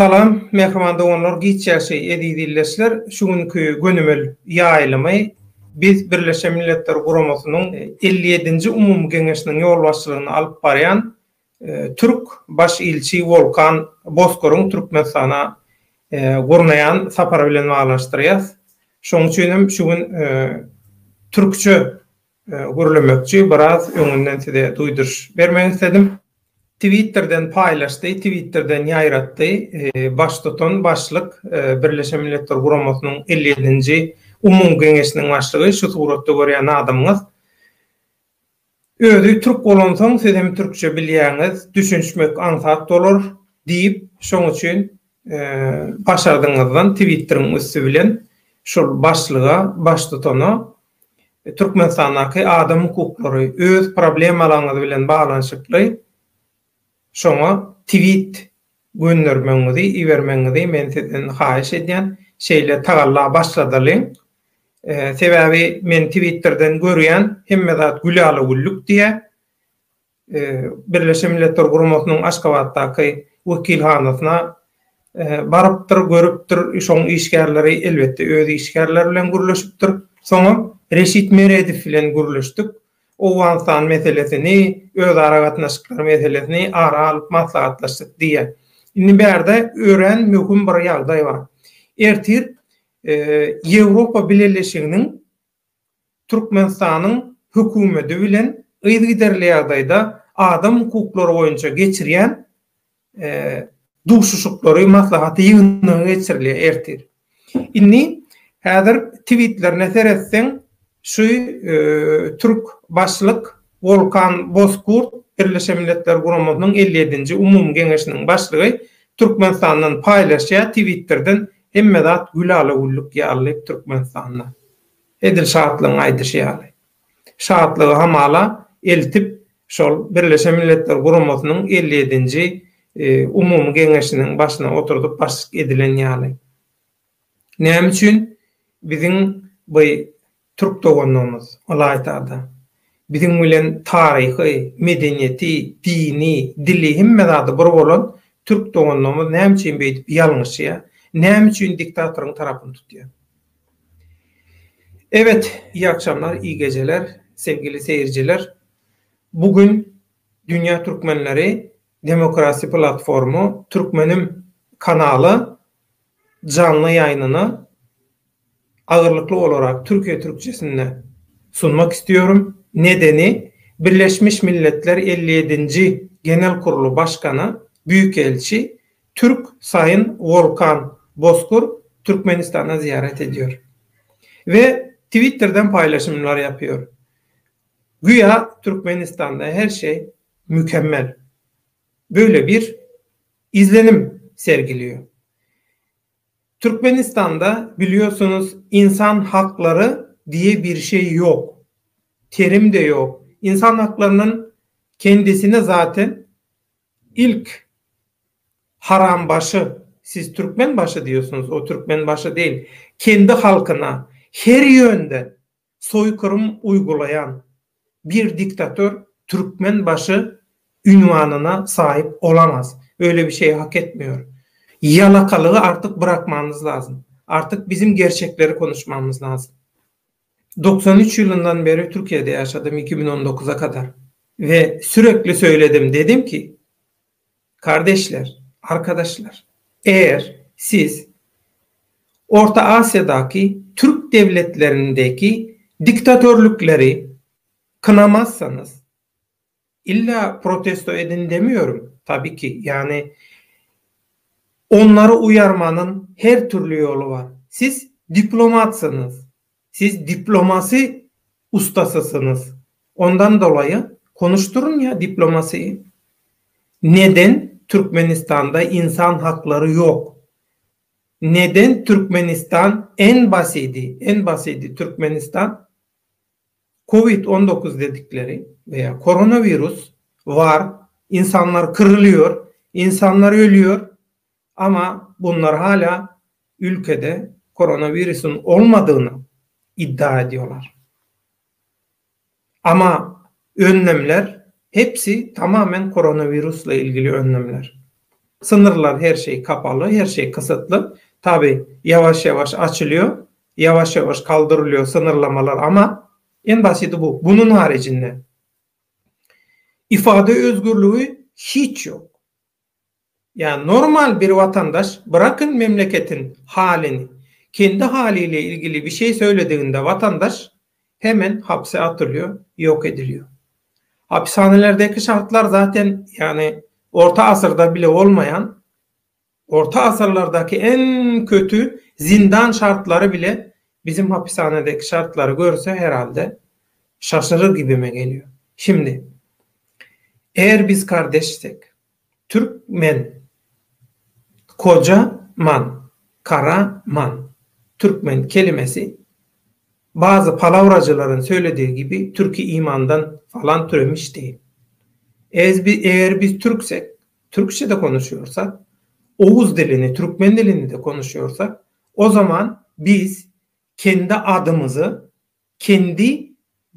Salam, mehmanda onlar gitçäşi edidilleşler. Şuňky gönümel ýaýlamy biz Birleşen Milletler Guramasynyň 57-nji umum geňeşiniň ýol başçylygyny alyp barýan Türk baş ilçi Volkan Bozkoruň Türkmenistana gurnaýan sapary bilen baglaşdyrýas. Şoň üçin şuň türkçe gurulmekçi biraz öňünden size duýduruş bermek istedim. Twitter'den paylaştı, Twitter'den ýaýratdy. Baş tutan başlyk Birleşen Milletler Guramasynyň 57-nji umum geňeşiniň başlygy şu suratda görýän adamyňyz. Özü türk bolansaň siz hem türkçe bilýäňiz, düşünmek ansat bolar diýip şoň üçin başardyňyzdan Twitter'ın üstü bilen şol başlyga, baş tutana Türkmenistanaky adam hukuklary öz problemalaryny bilen baglanyşykly şoňa tweet göndermeňizi, iwermeňizi men sizden haýyş edýän şeýle tagalla başladylyň. Sebäbi men Twitter'den görýän hemme zat Gülaly Güllük diýe Birleşen Milletler Guramasynyň Aşgabatdaky wekilhanasyna barypdyr, görüpdir. Şoň işgärleri elbetde öz işgärleri bilen gürleşipdir. Soňa Reşit Meredif bilen gürleşdik. Owanstan meselesini, öz ara gatnaşyklar meselesini ara alyp maslahatlaşdyk diýe. Indi berde ören möhüm bir ýagdaý bar. Ertir Ýewropa Birleşiginiň Türkmenistanyň hökümeti bilen ýygyderli ýagdaýda adam hukuklary boýunça geçirýän duşuşuklary maslahaty ýygynyny geçirilýär ertir. Indi häzir tweetlerine seretseň şu Türk başlyk Volkan Bozkurt Birleşen Milletler Guramasynyň 57-nji umum geňeşiniň başlygy Türkmenistandan paýlaşýar Twitter'den hemme zat Gülaly Güllük ýalyp Türkmenistanda. Edil şartlygyny aýdyşýar. Şartlygy hamala eltip şol Birleşen Milletler Guramasynyň 57-nji umum geňeşiniň başyna oturdup başlyk edilen ýaly. Näme üçin biziň bu Türk doganymyz olaýtady. Biziň bilen taryhy, medeniýeti, dini, dili hemme zady bir bolan Türk doganymyz näme üçin beýdip ýalňyşýar, näme üçin diktatoryň tarabyny tutýar. Evet, iyi akşamlar, iyi geceler sevgili seyirciler. Bugün Dünya Türkmenleri Demokrasi Platformu Türkmenim kanalı canlı yayınını ağırlıklı olarak Türkiye Türkçesinde sunmak istiyorum. Nedeni Birleşmiş Milletler 57. Genel Kurulu Başkanı Büyükelçi Türk Sayın Volkan Bozkur Türkmenistan'a ziyaret ediyor. Ve Twitter'dan paylaşımlar yapıyor. Güya Türkmenistan'da her şey mükemmel. Böyle bir izlenim sergiliyor. Türkmenistan'da biliyorsunuz insan hakları diye bir şey yok. Terim de yok. İnsan haklarının kendisine zaten ilk haram başı, siz Türkmen başı diyorsunuz, o Türkmen başı değil. Kendi halkına her yönde soykırım uygulayan bir diktatör Türkmen başı ünvanına sahip olamaz. Öyle bir şey hak etmiyor. Yalakalığı artık bırakmamız lazım. Artık bizim gerçekleri konuşmamız lazım. 93 yılından beri Türkiye'de yaşadım 2019'a kadar. Ve sürekli söyledim, dedim ki kardeşler, arkadaşlar, eğer siz Orta Asya'daki Türk devletlerindeki diktatörlükleri kınamazsanız, illa protesto edin demiyorum tabii ki, yani onları uyarmanın her türlü yolu var. Siz diplomatsınız. Siz diplomasi ustasısınız. Ondan dolayı konuşturun ya diplomasiyi. Neden Türkmenistan'da insan hakları yok? Neden Türkmenistan en basiti Türkmenistan Covid-19 dedikleri veya koronavirüs var. İnsanlar kırılıyor, insanlar ölüyor. Ama bunlar hala ülkede koronavirüsün olmadığını iddia ediyorlar. Ama önlemler hepsi tamamen koronavirüsle ilgili önlemler. Sınırlar, her şey kapalı, her şey kısıtlı. Tabii yavaş yavaş açılıyor, yavaş yavaş kaldırılıyor sınırlamalar ama en basiti bu. Bunun haricinde ifade özgürlüğü hiç yok. Yani normal bir vatandaş, bırakın memleketin halini, kendi haliyle ilgili bir şey söylediğinde vatandaş hemen hapse atılıyor, yok ediliyor. Hapishanelerdeki şartlar zaten yani orta asırda bile olmayan, orta asırlardaki en kötü zindan şartları bile bizim hapishanedeki şartları görse herhalde şaşırır gibime geliyor. Şimdi eğer biz kardeşsek, Türkmen, kocaman, Karaman, Türkmen kelimesi bazı palavracıların söylediği gibi Türk-i imandan falan türemiş değil. Eğer biz Türksek, Türkçe de konuşuyorsak, Oğuz dilini, Türkmen dilini de konuşuyorsak, o zaman biz kendi adımızı kendi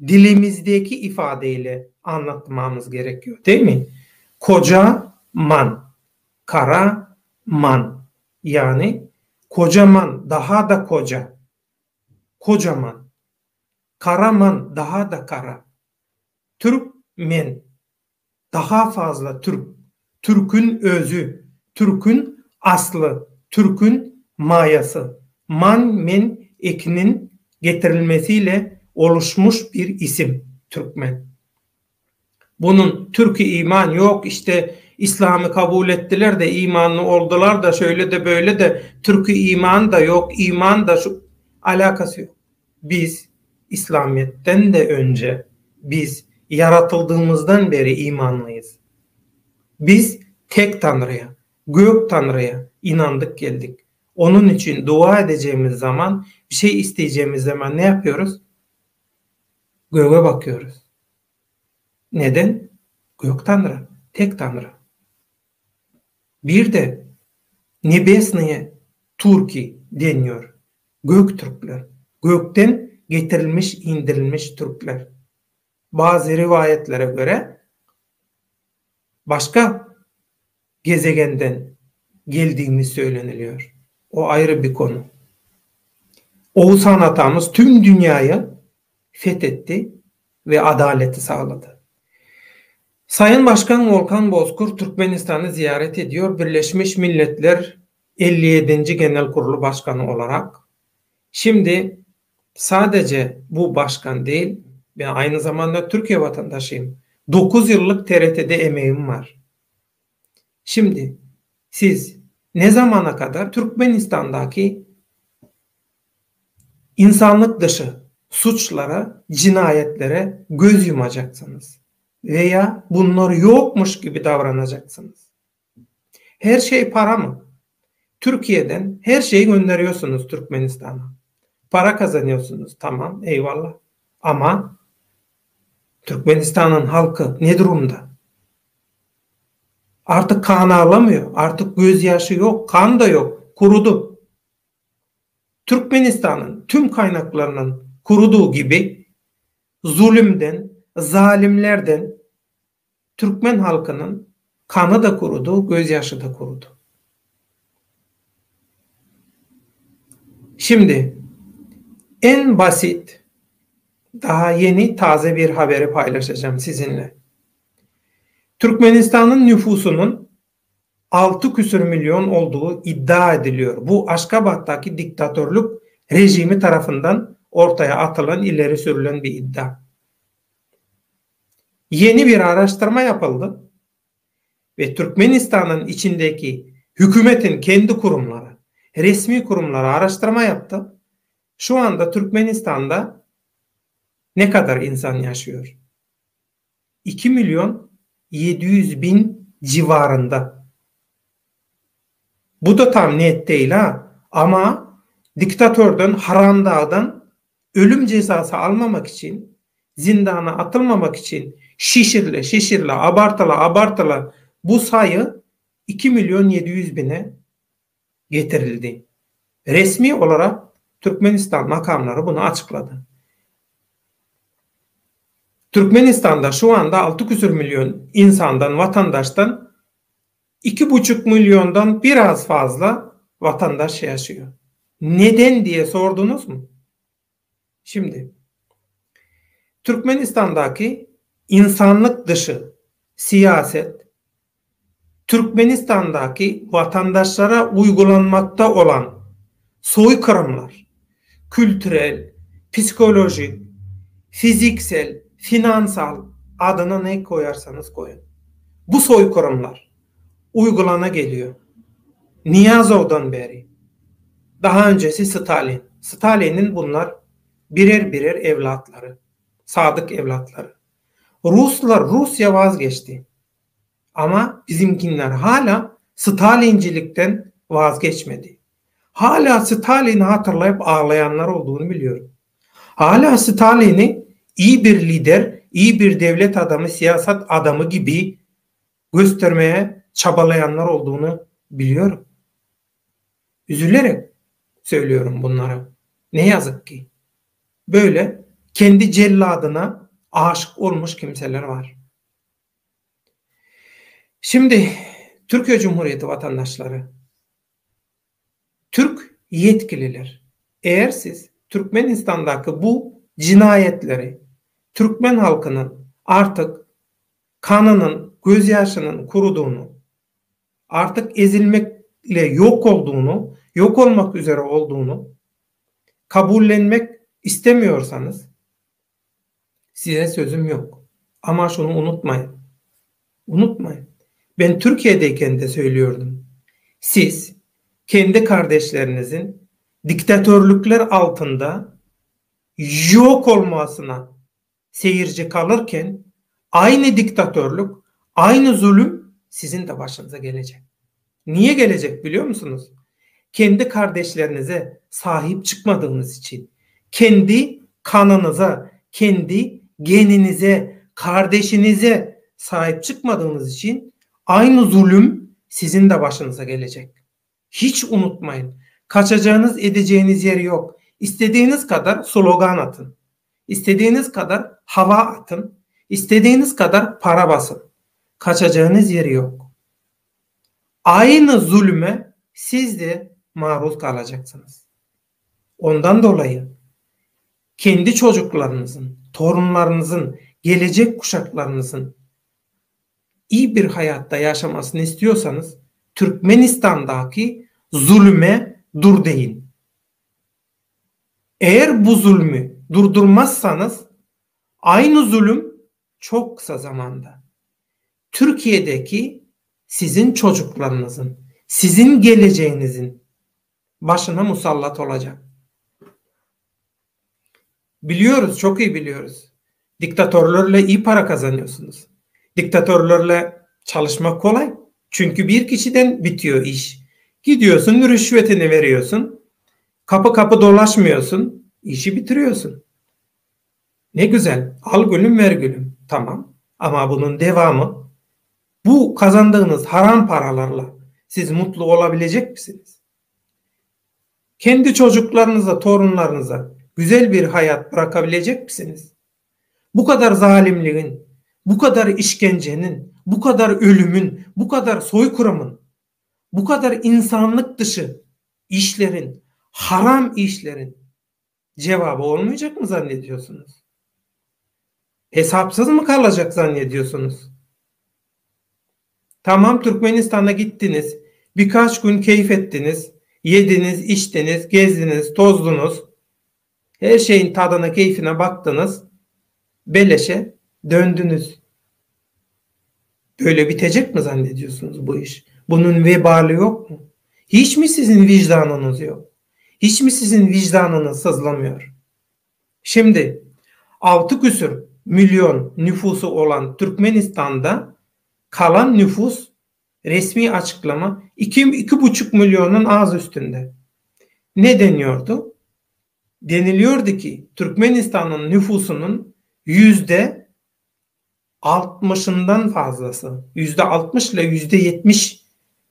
dilimizdeki ifadeyle anlatmamız gerekiyor, değil mi? Kocaman, Karaman, yani kocaman, daha da koca, kocaman, Karaman, daha da kara, Türkmen, daha fazla Türk, Türk'ün özü, Türk'ün aslı, Türk'ün mayası, man, men ekinin getirilmesiyle oluşmuş bir isim Türkmen. Bunun Türk-i iman yok, işte İslam'ı kabul ettiler de imanlı oldular da şöyle de böyle de Türk-i iman da yok, iman da şu, alakası yok. Biz İslamiyet'ten de önce, biz yaratıldığımızdan beri imanlıyız. Biz tek Tanrı'ya, gök Tanrı'ya inandık geldik. Onun için dua edeceğimiz zaman, bir şey isteyeceğimiz zaman ne yapıyoruz? Göğe bakıyoruz. Neden? Gök Tanrı, tek Tanrı. Bir de Nebesneye Türki deniyor. Gök Türkler. Gökten getirilmiş, indirilmiş Türkler. Bazı rivayetlere göre başka gezegenden geldiğimiz söyleniliyor. O ayrı bir konu. Oğuzhan atamız tüm dünyayı fethetti ve adaleti sağladı. Sayın Başkan Volkan Bozkurt Türkmenistan'ı ziyaret ediyor. Birleşmiş Milletler 57. Genel Kurulu Başkanı olarak. Şimdi sadece bu başkan değil, ben aynı zamanda Türkiye vatandaşıyım. 9 yıllık TRT'de emeğim var. Şimdi siz ne zamana kadar Türkmenistan'daki insanlık dışı suçlara, cinayetlere göz yumacaksınız? Veya bunlar yokmuş gibi davranacaksınız? Her şey para mı? Türkiye'den her şeyi gönderiyorsunuz Türkmenistan'a. Para kazanıyorsunuz, tamam, eyvallah. Ama Türkmenistan'ın halkı ne durumda? Artık kan ağlamıyor. Artık gözyaşı yok. Kan da yok. Kurudu. Türkmenistan'ın tüm kaynaklarının kuruduğu gibi zulümden, zalimlerden Türkmen halkının kanı da kurudu, gözyaşı da kurudu. Şimdi en basit, daha yeni taze bir haberi paylaşacağım sizinle. Türkmenistan'ın nüfusunun 6 küsur milyon olduğu iddia ediliyor. Bu Aşkabat'taki diktatörlük rejimi tarafından ortaya atılan, ileri sürülen bir iddia. Yeni bir araştırma yapıldı ve Türkmenistan'ın içindeki hükümetin kendi kurumları, resmi kurumları araştırma yaptı. Şu anda Türkmenistan'da ne kadar insan yaşıyor? 2 milyon 700 bin civarında. Bu da tam net değil ha. Ama diktatörden, haramdağdan ölüm cezası almamak için, zindana atılmamak için şişirle, abartıla bu sayı 2 milyon 700 bine getirildi. Resmi olarak Türkmenistan makamları bunu açıkladı. Türkmenistan'da şu anda 6 küsur milyon insandan, vatandaştan 2,5 milyondan biraz fazla vatandaş yaşıyor. Neden diye sordunuz mu? Şimdi Türkmenistan'daki insanlık dışı siyaset, Türkmenistan'daki vatandaşlara uygulanmakta olan soykırımlar, kültürel, psikolojik, fiziksel, finansal, adına ne koyarsanız koyun. Bu soykırımlar uygulana geliyor. Niyazov'dan beri. Daha öncesi Stalin. Stalin'in bunlar birer birer evlatları. Sadık evlatları. Rusya vazgeçti. Ama bizimkinler hala Stalincilikten vazgeçmedi. Hala Stalin'i hatırlayıp ağlayanlar olduğunu biliyorum. Hala Stalin'i iyi bir lider, iyi bir devlet adamı, siyaset adamı gibi göstermeye çabalayanlar olduğunu biliyorum. Üzülerek söylüyorum bunları. Ne yazık ki. Böyle kendi celladına aşık olmuş kimseler var. Şimdi Türkiye Cumhuriyeti vatandaşları, Türk yetkililer, eğer siz Türkmenistan'daki bu cinayetleri Türkmen halkının artık kanının, gözyaşının kuruduğunu, artık ezilmekle yok olduğunu, yok olmak üzere olduğunu kabullenmek istemiyorsanız size sözüm yok. Ama şunu unutmayın. Unutmayın. Ben Türkiye'deyken de söylüyordum. Siz kendi kardeşlerinizin diktatörlükler altında yok olmasına seyirci kalırken aynı diktatörlük, aynı zulüm sizin de başınıza gelecek. Niye gelecek biliyor musunuz? Kendi kardeşlerinize sahip çıkmadığınız için, kendi kanınıza, kendi geninize, kardeşinize sahip çıkmadığınız için aynı zulüm sizin de başınıza gelecek. Hiç unutmayın. Kaçacağınız, edeceğiniz yer yok. İstediğiniz kadar slogan atın. İstediğiniz kadar hava atın. İstediğiniz kadar para basın. Kaçacağınız yer yok. Aynı zulme siz de maruz kalacaksınız. Ondan dolayı kendi çocuklarınızın, torunlarınızın, gelecek kuşaklarınızın iyi bir hayatta yaşamasını istiyorsanız Türkmenistan'daki zulüme dur deyin. Eğer bu zulmü durdurmazsanız aynı zulüm çok kısa zamanda Türkiye'deki sizin çocuklarınızın, sizin geleceğinizin başına musallat olacak. Biliyoruz, çok iyi biliyoruz. Diktatörlerle iyi para kazanıyorsunuz. Diktatörlerle çalışmak kolay. Çünkü bir kişiden bitiyor iş. Gidiyorsun, rüşvetini veriyorsun. Kapı kapı dolaşmıyorsun. İşi bitiriyorsun. Ne güzel. Al gülüm ver gülüm. Tamam. Ama bunun devamı, bu kazandığınız haram paralarla siz mutlu olabilecek misiniz? Kendi çocuklarınıza, torunlarınıza güzel bir hayat bırakabilecek misiniz? Bu kadar zalimliğin, bu kadar işkencenin, bu kadar ölümün, bu kadar soykırımın, bu kadar insanlık dışı işlerin, haram işlerin cevabı olmayacak mı zannediyorsunuz? Hesapsız mı kalacak zannediyorsunuz? Tamam, Türkmenistan'a gittiniz, birkaç gün keyif ettiniz, yediniz, içtiniz, gezdiniz, tozdunuz, her şeyin tadına, keyfine baktınız, beleşe döndünüz. Böyle bitecek mi zannediyorsunuz bu iş? Bunun vebali yok mu? Hiç mi sizin vicdanınız yok? Hiç mi sizin vicdanınız sızlamıyor? Şimdi 6 küsur milyon nüfusu olan Türkmenistan'da kalan nüfus, resmi açıklama 2,5 milyonun az üstünde. Ne deniyordu? Deniliyordu ki Türkmenistan'ın nüfusunun %60'ından fazlası, %60 ile %70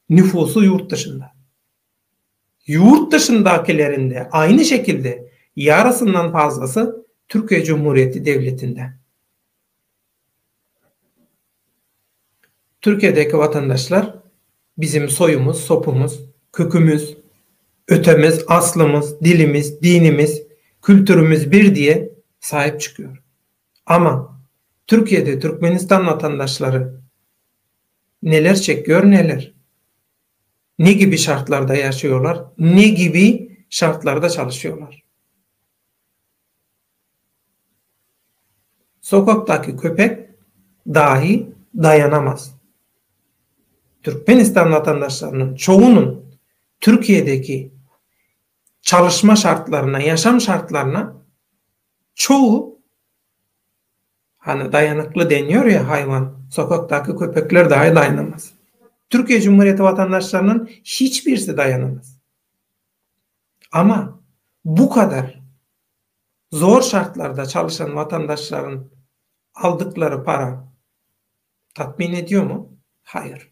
nüfusu yurt dışında. Yurt dışındakilerin de aynı şekilde yarısından fazlası Türkiye Cumhuriyeti Devleti'nde. Türkiye'deki vatandaşlar bizim soyumuz, sopumuz, kökümüz, ötemiz, aslımız, dilimiz, dinimiz, kültürümüz bir diye sahip çıkıyor. Ama Türkiye'de Türkmenistan vatandaşları neler çekiyor, neler? Ne gibi şartlarda yaşıyorlar? Ne gibi şartlarda çalışıyorlar? Sokaktaki köpek dahi dayanamaz. Türkmenistan vatandaşlarının çoğunun Türkiye'deki çalışma şartlarına, yaşam şartlarına çoğu, hani dayanıklı deniyor ya hayvan, sokaktaki köpekler dahi dayanamaz. Türkiye Cumhuriyeti vatandaşlarının hiçbirisi dayanamaz. Ama bu kadar zor şartlarda çalışan vatandaşların aldıkları para tatmin ediyor mu? Hayır.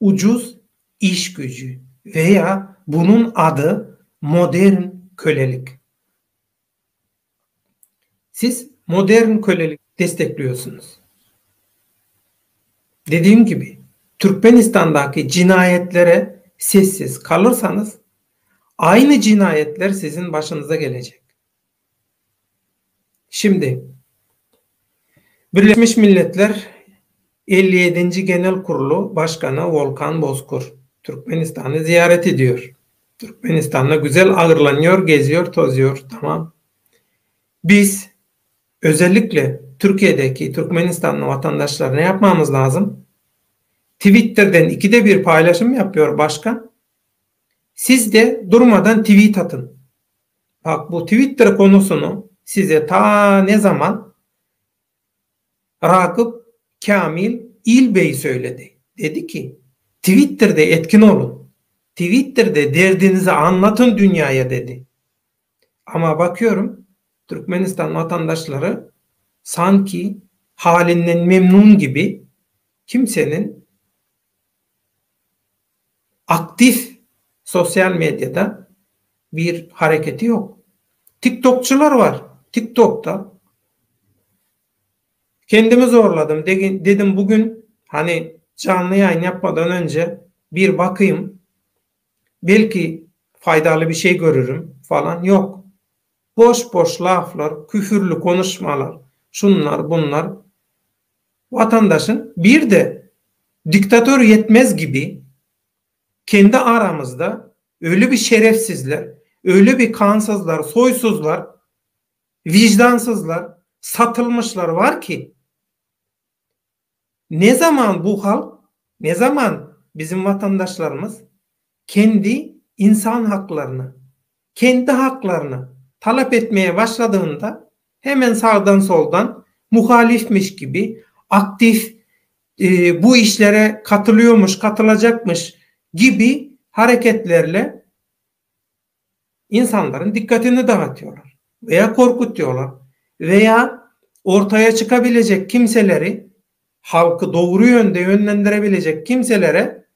Ucuz iş gücü veya bunun adı modern kölelik. Siz modern kölelik destekliyorsunuz. Dediğim gibi Türkmenistan'daki cinayetlere sessiz kalırsanız aynı cinayetler sizin başınıza gelecek. Şimdi Birleşmiş Milletler 57. Genel Kurulu Başkanı Volkan Bozkır Türkmenistan'ı ziyaret ediyor. Türkmenistan'da güzel ağırlanıyor, geziyor, tozuyor. Tamam. Biz özellikle Türkiye'deki Türkmenistanlı vatandaşlar ne yapmamız lazım? Twitter'den 2'de 1 paylaşım yapıyor başkan. Siz de durmadan tweet atın. Bak, bu Twitter konusunu size ta ne zaman Ragıp Kamil İlbey söyledi. Dedi ki Twitter'da etkin olun. Twitter'da derdinizi anlatın dünyaya dedi. Ama bakıyorum Türkmenistan vatandaşları sanki halinden memnun gibi, kimsenin aktif sosyal medyada bir hareketi yok. TikTokçular var. TikTok'ta kendimi zorladım. Dedim bugün hani canlı yayın yapmadan önce bir bakayım. Belki faydalı bir şey görürüm falan. Yok. Boş boş laflar, küfürlü konuşmalar, şunlar bunlar. Vatandaşın bir de diktatör yetmez gibi kendi aramızda öyle bir şerefsizler, öyle bir kansızlar, soysuzlar, vicdansızlar, satılmışlar var ki ne zaman bu halk, ne zaman bizim vatandaşlarımız kendi insan haklarını, kendi haklarını talep etmeye başladığında hemen sağdan soldan muhalifmiş gibi aktif bu işlere katılıyormuş, katılacakmış gibi hareketlerle insanların dikkatini dağıtıyorlar veya korkutuyorlar veya ortaya çıkabilecek kimseleri, halkı doğru yönde yönlendirebilecek kimselere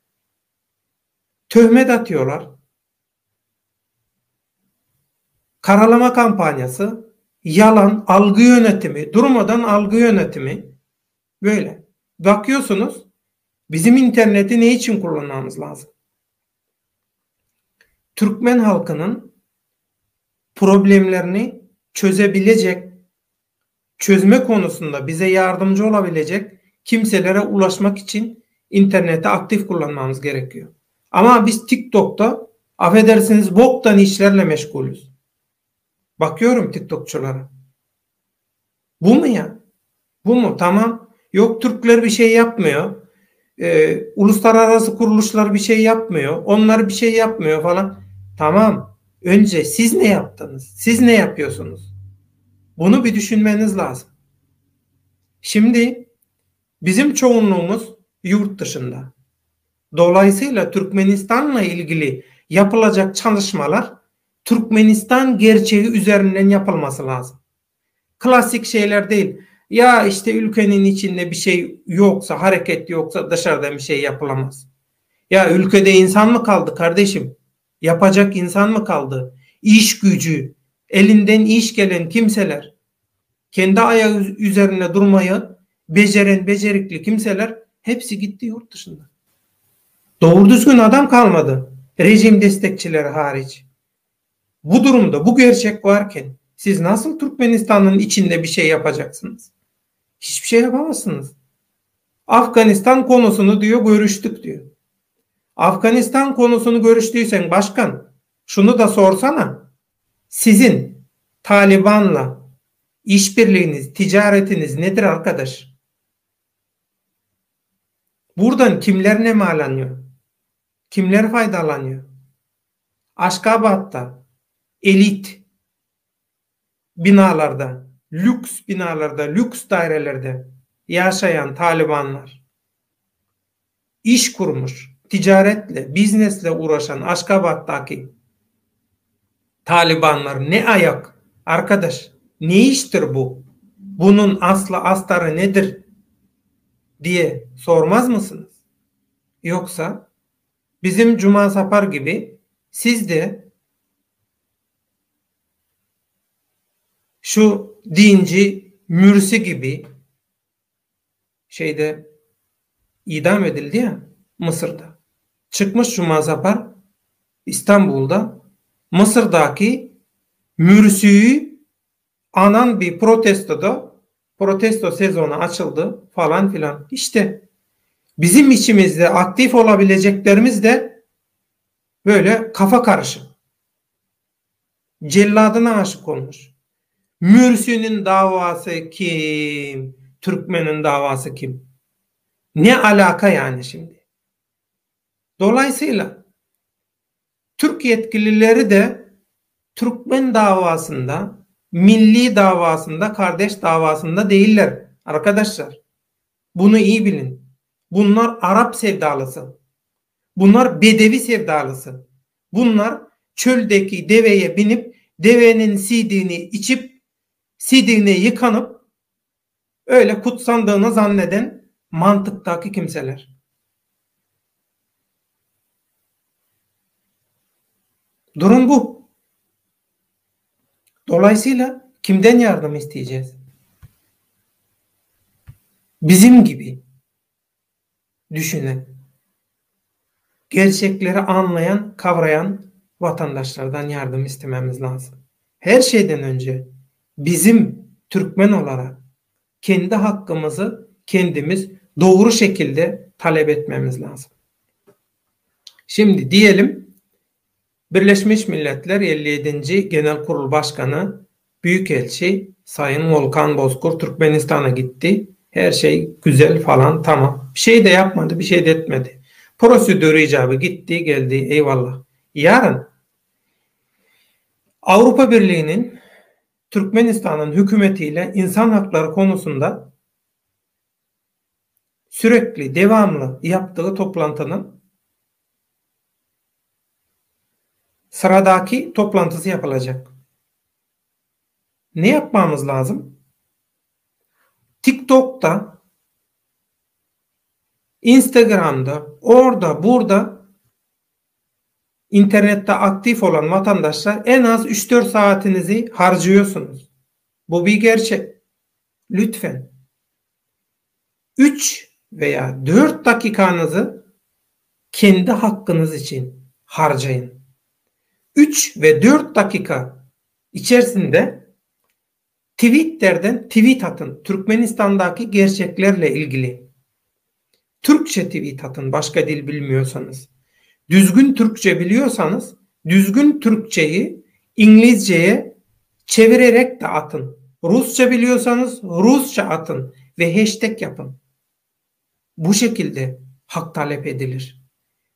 töhmet atıyorlar. Karalama kampanyası, yalan, algı yönetimi, durmadan algı yönetimi, böyle. Bakıyorsunuz bizim interneti ne için kullanmamız lazım? Türkmen halkının problemlerini çözebilecek, çözme konusunda bize yardımcı olabilecek kimselere ulaşmak için interneti aktif kullanmamız gerekiyor. Ama biz TikTok'ta affedersiniz boktan işlerle meşgulüz. Bakıyorum TikTokçulara. Bu mu ya? Bu mu? Tamam. Yok, Türkler bir şey yapmıyor. Uluslararası kuruluşlar bir şey yapmıyor. Onlar bir şey yapmıyor falan. Tamam. Önce siz ne yaptınız? Siz ne yapıyorsunuz? Bunu bir düşünmeniz lazım. Şimdi bizim çoğunluğumuz yurt dışında. Dolayısıyla Türkmenistan'la ilgili yapılacak çalışmalar Türkmenistan gerçeği üzerinden yapılması lazım. Klasik şeyler değil. Ya işte ülkenin içinde bir şey yoksa, hareket yoksa dışarıda bir şey yapılamaz. Ya ülkede insan mı kaldı kardeşim? Yapacak insan mı kaldı? İş gücü, elinden iş gelen kimseler, kendi ayağı üzerine durmayı beceren, becerikli kimseler hepsi gitti yurt dışında. Doğru düzgün adam kalmadı. Rejim destekçileri hariç. Bu durumda bu gerçek varken siz nasıl Türkmenistan'ın içinde bir şey yapacaksınız? Hiçbir şey yapamazsınız. Afganistan konusunu diyor görüştük diyor. Afganistan konusunu görüştüysen başkan şunu da sorsana. Sizin Taliban'la işbirliğiniz, ticaretiniz nedir arkadaş? Buradan kimler nemalanıyor? Kimler faydalanıyor? Aşkabat'ta elit binalarda, lüks binalarda, lüks dairelerde yaşayan Talibanlar, iş kurmuş, ticaretle, biznesle uğraşan Aşkabat'taki Talibanlar ne ayak? Arkadaş, ne iştir bu? Bunun aslı astarı nedir diye sormaz mısınız? Yoksa bizim Cuma Sapar gibi siz de şu dinci Mürsi gibi şeyde idam edildi ya Mısır'da. Çıkmış Cuma Sapar İstanbul'da Mısır'daki Mürsi'yi anan bir protesto sezonu açıldı falan filan. İşte bizim içimizde aktif olabileceklerimiz de böyle kafa karışık. Celladına aşık olmuş. Mürsi'nin davası kim? Türkmen'in davası kim? Ne alaka yani şimdi? Dolayısıyla Türk yetkilileri de Türkmen davasında, milli davasında, kardeş davasında değiller. Arkadaşlar, bunu iyi bilin. Bunlar Arap sevdalısı. Bunlar Bedevi sevdalısı. Bunlar çöldeki deveye binip devenin sidiğini içip sidiğine yıkanıp öyle kutsandığını zanneden mantıktaki kimseler. Durum bu. Dolayısıyla kimden yardım isteyeceğiz? Bizim gibi düşünen, gerçekleri anlayan, kavrayan vatandaşlardan yardım istememiz lazım. Her şeyden önce bizim Türkmen olarak kendi hakkımızı kendimiz doğru şekilde talep etmemiz lazım. Şimdi diyelim Birleşmiş Milletler 57. Genel Kurul Başkanı Büyükelçi Sayın Volkan Bozkurt Türkmenistan'a gitti. Her şey güzel falan tamam. Bir şey de yapmadı, bir şey de etmedi. Prosedür icabı gitti, geldi, eyvallah. Yarın Avrupa Birliği'nin Türkmenistan'ın hükümetiyle insan hakları konusunda sürekli, devamlı yaptığı toplantının sıradaki toplantısı yapılacak. Ne yapmamız lazım? TikTok'ta, Instagram'da, orada, burada internette aktif olan vatandaşlar en az 3-4 saatinizi harcıyorsunuz. Bu bir gerçek. Lütfen 3 veya 4 dakikanızı kendi hakkınız için harcayın. 3 ve 4 dakika içerisinde Twitter'den tweet atın. Türkmenistan'daki gerçeklerle ilgili. Türkçe tweet atın başka dil bilmiyorsanız. Düzgün Türkçe biliyorsanız düzgün Türkçeyi İngilizceye çevirerek de atın. Rusça biliyorsanız Rusça atın ve hashtag yapın. Bu şekilde hak talep edilir.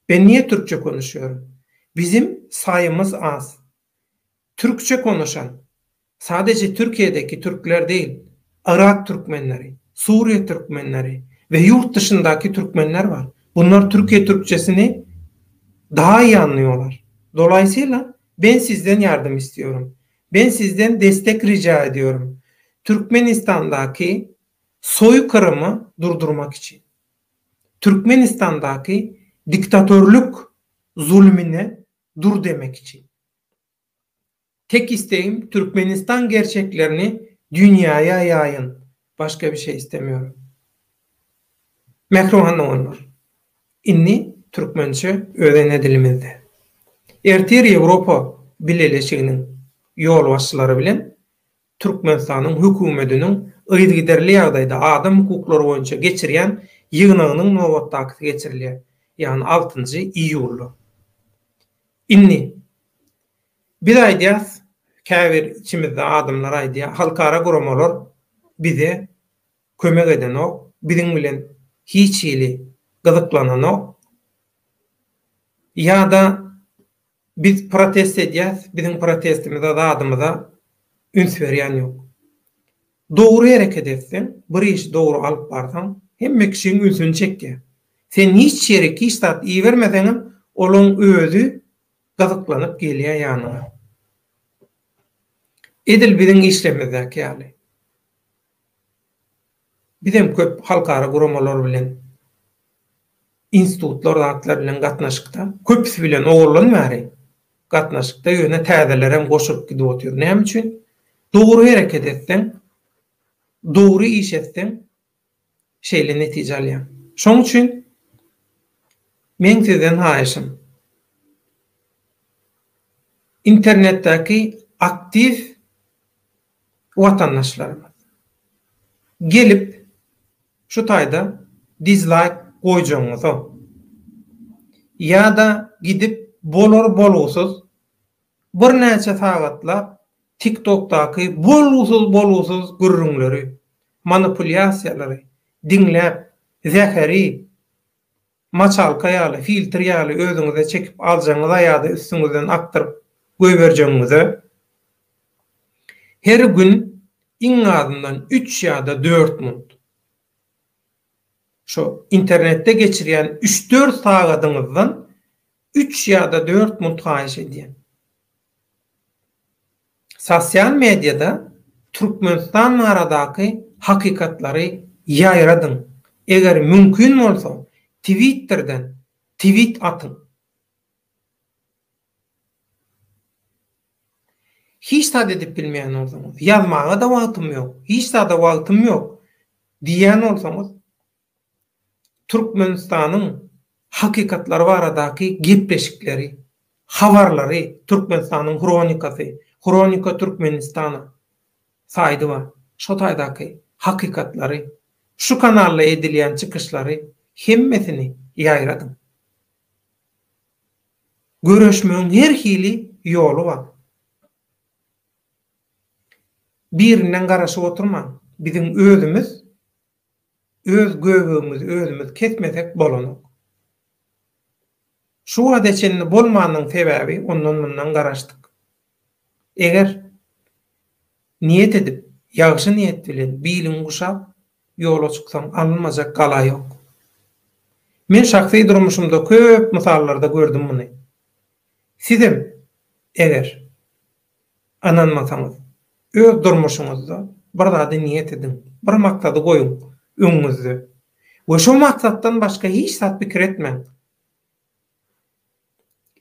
Ben niye Türkçe konuşuyorum? Bizim sayımız az. Türkçe konuşan sadece Türkiye'deki Türkler değil, Irak Türkmenleri, Suriye Türkmenleri ve yurt dışındaki Türkmenler var. Bunlar Türkiye Türkçesini daha iyi anlıyorlar. Dolayısıyla ben sizden yardım istiyorum. Ben sizden destek rica ediyorum. Türkmenistan'daki soykırımı durdurmak için. Türkmenistan'daki diktatörlük zulmüne dur demek için. Tek isteğim Türkmenistan gerçeklerini dünyaya yayın. Başka bir şey istemiyorum. Mekruhanna onlar. İnni türkmençe öğrene dilimizde. Ertir Ýewropa bileleşiginiň ýol başçylary bilen Türkmenistanyň hökümetiniň ýygyderli ýagdaýda adam hukuklary boýunça geçirýän ýygynynyň nowatdaky geçirilýär. Ýani 6-njy iýulda. Inni bir aýdýas käbir içimizde adamlar aýdýar, halkara guramalar bize kömek edenok, biziň bilen hiç ýyly gyzyklananok, ýa-da biz protest edýäs, biziň protestimizde da adamyza üns berýän ýok. Dogry hereket etsen, bir iş dogry alyp barsaň, hemme kişiň ünsüni çekýär. Sen hiç ýere kiçtat iý bermeseňem, olaň özü gyzyklanyp gelýär ýanyna. Edil biziň işlemizde ýaly. Bizim köp halkara guramalar bilen, institutlar, zatlar bilen gatnaşykda, köpüsi bilen ogurlanmary. Gatnaşykda ýöne täzeler hem goşup gidip otur. Näme üçin? Dogry hereket etsen, dogry iş etsen, şeýle netije alýan. Şoň üçin men sizden haýyşym. İnternetdäki aktiv watandaşlarymyz gelip şu taýda dislike goýjaňyzy ýa-da gidip bolur-bolursuz bir näçe sagatla TikTok'daki bolusuz gürrüňleri, manipulasiýalary diňläp, zäheri, maçalka ýaly, filtr ýaly özüňize çekip aljaňyza ýa-da üstüňizden aktyryp goýberjeňize her gün iň azyndan 3 ýa-da 4 minut şu internette geçirýän 3-4 sagatyňyzdan 3 ýa-da 4 minut haýyş edýän. Sosial medyada Türkmenistan aradaky hakykatlary ýaýradyň. Eger mümkin bolsa Twitterden tweet atın. Hiç taýda edip bilmeýän bolsaňyz, ýazmaga da wagtym ýok, hiç taýda wagtym ýok diýen bolsaňyz, Türkmenistanyň hakykatlary baradaky gepleşikleri, habarlary, Türkmenistanyň kronikasy, Kronika Türkmenistana saýdy bar. Şo taýdaky hakykatlary, şu kanalla edilýän çykyşlary hemmesini ýaýradyň. Göreşmeň her hili ýolu bar. Birinden garaşyp oturma. Biziň özümüz, öz göbümiz, özümüz ketmesek bolanok. Şu adeçenli bolmanyň sebäbi ondan mundan garaşdyk. Eger niyet edip, ýagşy niyet bilen bilim guşap ýola çyksaň alınmajak gala ýok. Men şahsy durmuşymda köp misallarda gördüm muny. Sizem eger ananmasaňyz, öz durmuşyňyzda bir zady niyet edin, bir maksady goýun öňüňizde. We şo maksatdan başga hiç zat pikir etmeň.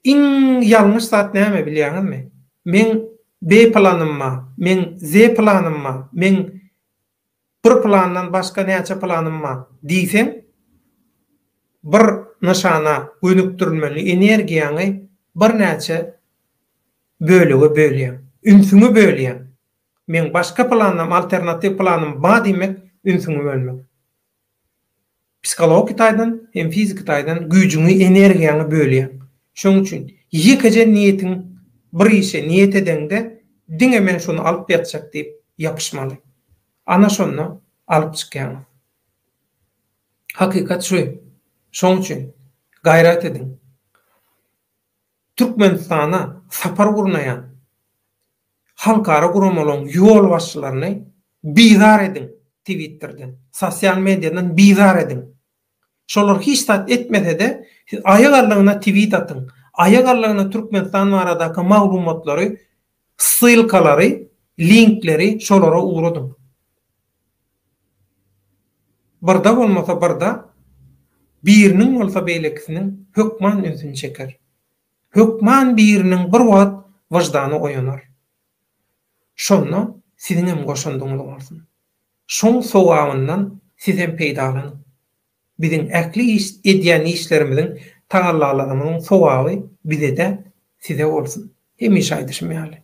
Iň ýalňyş zat näme bilýäňizmi? Men B planymma, men Z planymma, men bir plandan başga näçe planymma diýsen, bir nişana gönükdirilmeli energiýaňy bir näçe bölege bölýän, ünsüňi bölýän. Men başga planam, alternativ planım ba diýmek ünsüňi bölmek. Psikologik taýdan hem fizik taýdan güýjüňi, energiýaňy bölýän. Şoň üçin ýekece niýetiň bir işe niyet edende diňe men şonu alyp ýatjak diýip ýapyşmaly. Ana şonu alyp çykýan. Hakykat şu. Şoň üçin gaýrat edin. Türkmenistana sapar gurnaýan halkara guramalyň ýol başçylaryny bizar edin Twitterden, sosial medyadan bizar edin. Şolar hiç tat etmese-de aýak arlygyna tweet atın. Aýak arlygyna Türkmenistan aradaky maglumatlary, sylkalary, linkleri şolara uğradın. Barda bolmasa barda biriniň bolsa beýlekisiniň hökman ünsüni çeker. Hökman biriniň bir wagt wyjdany oýanar. Şonu siziň hem goşandyňyz bolsun. Şoň sowabyndan siz hem peýdalanyň. Biziň äkli iş edýän işlerimiziň Tagallalarymyň sowaby bize de size bolsun. Hemişe aýdyşmaýaly.